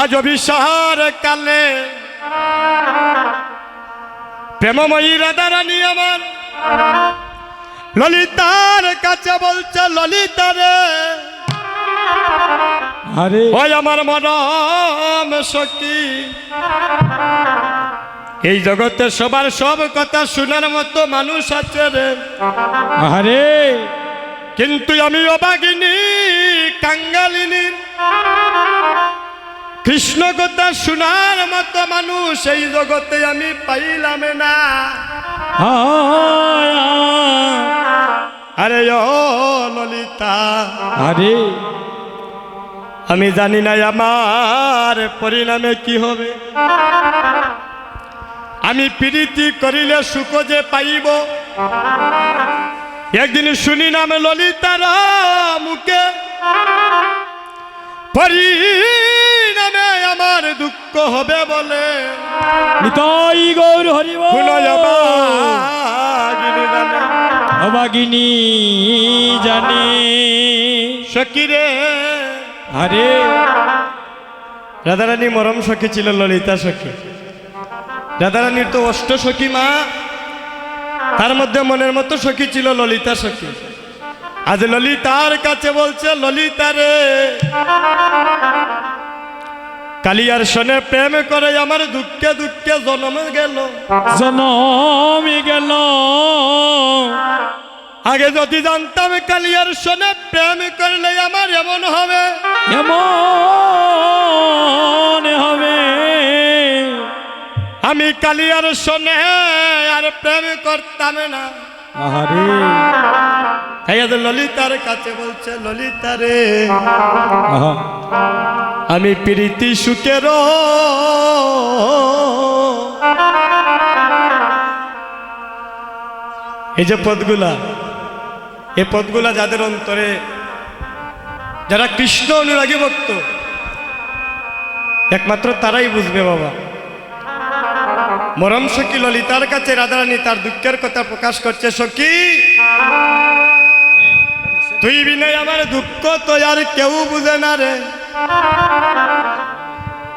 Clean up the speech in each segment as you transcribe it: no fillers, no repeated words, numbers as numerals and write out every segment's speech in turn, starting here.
আজ অভিসার কালে প্রেমময়ী রাধারানী আমার ললিতার কাছে বলছে, ললিতা রে আরে ওই আমার মরম সখী, এই জগতে সবার সব কথা শোনার মতো মানুষ আছে রে, আরে কিন্তু আমি অভাগিনী কাঙ্গালিনী কৃষ্ণ কথা শোনার মতো মানুষ এই জগতে আমি পাইলাম না। আরে ও ললিতা, আরে আমি জানি না আমার পরিণামে কি হবে। আমি প্রীতি করিলে সুখ যে পাইব, একদিন শুনি নাম ললিতার মুখে পরিণামে আমার দুঃখ হবে বলে নিতাই গৌর হরিব অবাগিনী জানে সখী রে। আরে রাধারানী মরম সখী ছিল ললিতা সখী। রাধারানীর তো অষ্ট সখী মা, তার মধ্যে মনের মতো সখী ছিল ললিতা সখী। আজ ললিতার কাছে বলছে, ললিতা রে কালিয়ার সনে প্রেম করে আমার দুঃখে দুঃখে জন্ম গেল, জনমে গেল। আগে যদি জানতাম কালিয়ার সনে প্রেম করলে আমার এমন হবে, এমন হবে। আমি কালিয়ার সনে আর প্রেম করতাম না। আরে তাই আজ ললিতার কাছে বলছে, ললিতা রে আহা আমি প্রীতি সুখের এই যে পদগুলা, এই পদগুলা যাদের অন্তরে, যারা কৃষ্ণ অনুরাগী ভক্ত, একমাত্র তারাই বুঝবে বাবা। মরম সখী ললিতার কাছে রাধারানী তার দুঃখের কথা প্রকাশ করছে, সখী তুই বিনে আমার দুঃখ তো আর কেউ বুঝে না রে।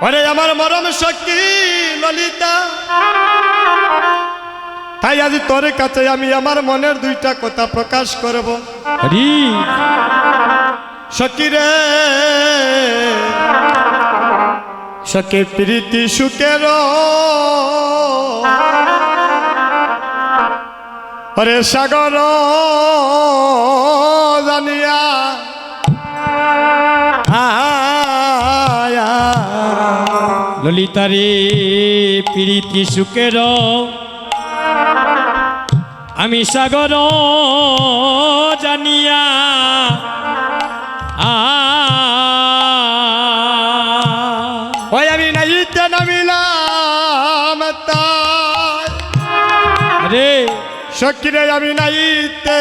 ওরে আমার মরম সখী ললিতা, তাই আজ তোর কাছে আমি আমার মনের দুইটা কথা প্রকাশ করব। হরি সখী রে সখী প্রীতি সুখের ওরে সাগর জানিয়া ললিতারে প্রীতি সুখের আমি সাগর জানিয়া ওই আমি নাইতে নামিলাম তাই রে সখী রে আমি নাইতে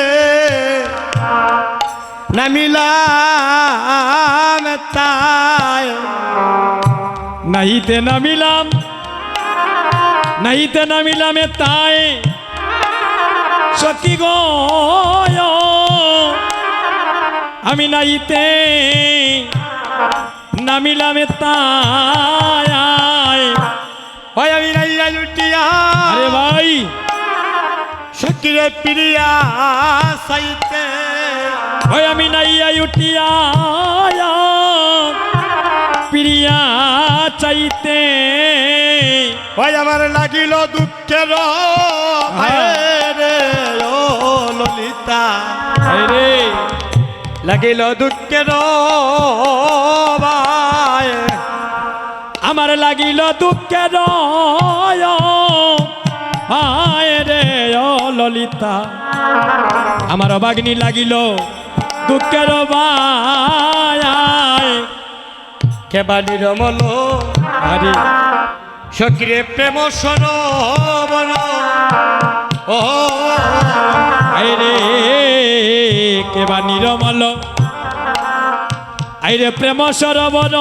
নামিলাম তাই নাহিতে নামিলাম, নাহিতে নামিলাম তাই সখী গো আমি নাহিতে নামিলাম তাই। ওই আমি নাইয়া উঠিয়া আরে ভাই সখী রে প্রিয়া সাইতে ওই আমি নাইয়া উঠিয়া প্রিয়া চাইতে। ওই আমার লাগিল দুঃখের রে ও ললিতা, রে লাগিল দুঃখের ভাই, আমার লাগিল দুঃখের হায় রে ও ললিতা, আমার অবাগ্নি লাগিল দুঃখের ভাই। কেবালি রমল আরে সক্রিয় প্রেম সরোবর ও আইরে কেবা নিরমল আইরে প্রেম সরোবর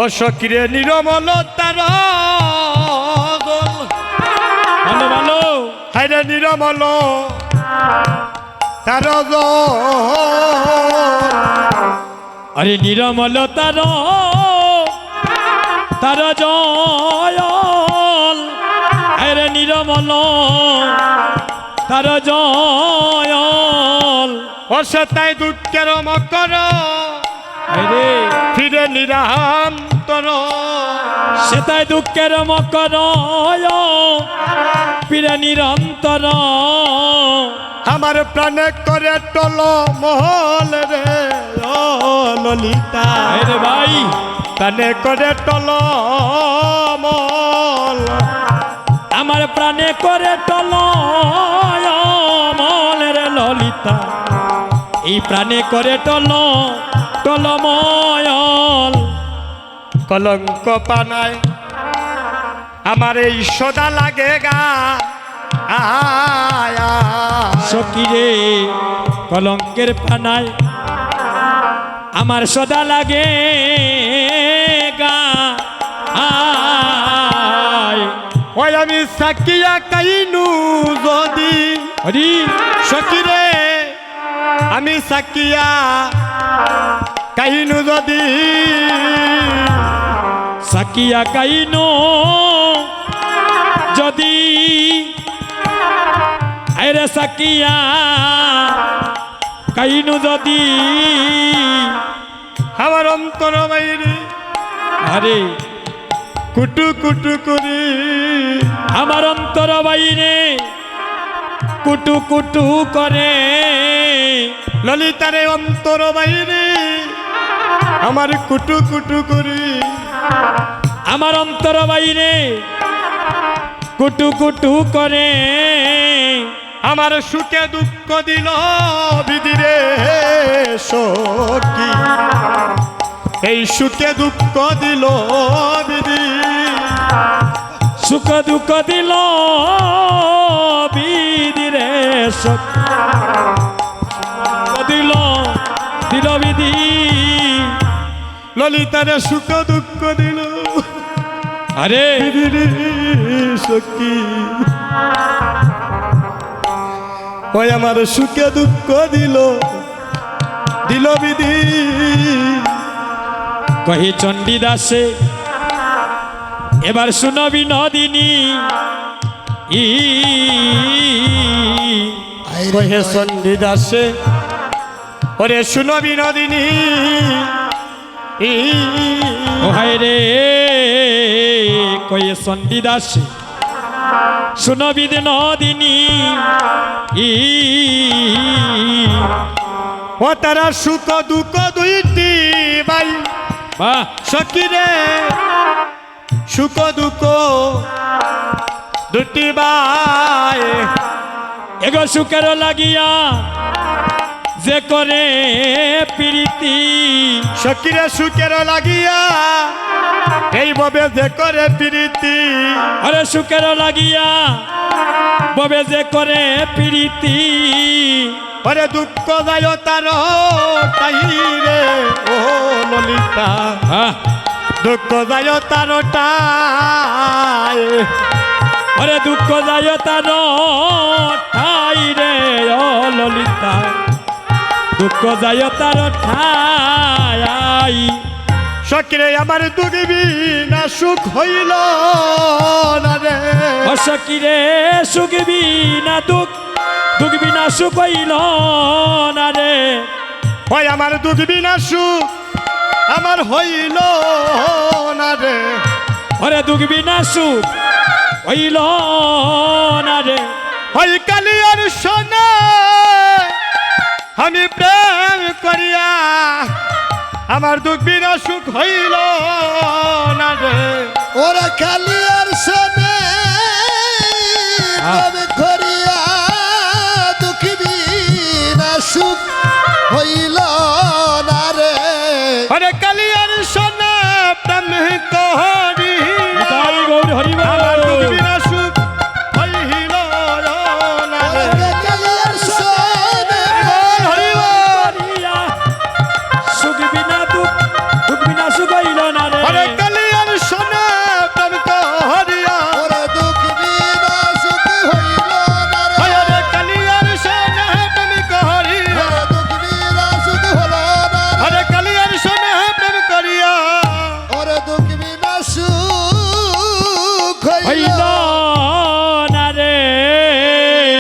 ও সক্রিয় নিরমল তার ভালো ভালো হাইরে নিরমল তার আরে নিরমল তার তার জয়ল আরে নিরমল তার জয়ল অসতায় দুঃখের মকর আরে ফিরে নিরান্তর সেতাই দুঃখের মকর পীড়া নিরন্তর আমার প্রাণে করে টল মহল রে ও ললিতা আরে ভাই প্রাণে করে টল মহল আমার প্রাণে করে টল মলের ললিতা এই প্রাণে করে টল টলময়ল কলঙ্ক পানায় আমার এই সদা লাগে গা আয় সকিরে কলঙ্কের পানায় আমার সদা লাগে গা আয় ওই আমি সাকিয়া কাইনু যদি হরি সকিরে আমি সাকিয়া কাহিনু যদি সাকিয়া কাইনো যদি আরে সাকিয়া কাইনু যদি আমার অন্তর বাইরে আরে কুটু কুটু করি আমার অন্তর বাইরে কুটু কুটু করে ললিতারে অন্তর বাইরে আমার কুটু কুটু করি আমার অন্তর বাইরে কুটু কুটু করে আমার সুখে দুঃখ দিল বিধিরে সখী এই সুখে দুঃখ দিল বিধি সুখ দুঃখ দিল বিধিরে দিল দিল বিধি ললিতারে সুখ দুঃখ দিল আরে বিধিরে সখী ওই আমার সুখে দুঃখ দিল দিল বিধি কহি চণ্ডীদাসে এবার শুনবি নদিনী ই কহে সন্ধিদাসে ওরে শুনো বিনোদিনী ওহাই রে কয়ে চণ্ডীদাসে শুনবি নদিনী ই ও তারা সুখ দুঃখ দুইটি ভাই বাহ সকিরে সুখ দুঃখ দুটি ভাই এগো সুখের লাগিয়া যে করে প্রীতি সকিরে সুখের লাগিয়া এইভাবে যে করে প্রীতি আরে সুখের লাগিয়া ববে যে করে প্রীতি ওরে দুঃখ যায় তার তাই রে ও ললিতা আহ, দুঃখ যায় তার টাই আরে দুঃখ যায় তার ঠাই রে ও ললিতা দুঃখ যায় তার ঠাই সকিরে আমার দুগবি না সুখ হইল না রে অসকিরে সুখবি না দুঃখবি না সুখ হইল না রে ওই আমার দুগবি না সুখ আমার হইল না রে ওরে দুঃখবি না সুখ হইল না রে ওই কালিয়ার সোনা আমি প্রেম করিয়া আমার দুগবি না সুখ হইল না রে ওরা খালি আর শোনে তবে করিয়া দুঃখিবি না সুখ হইল না রে ওরে কালি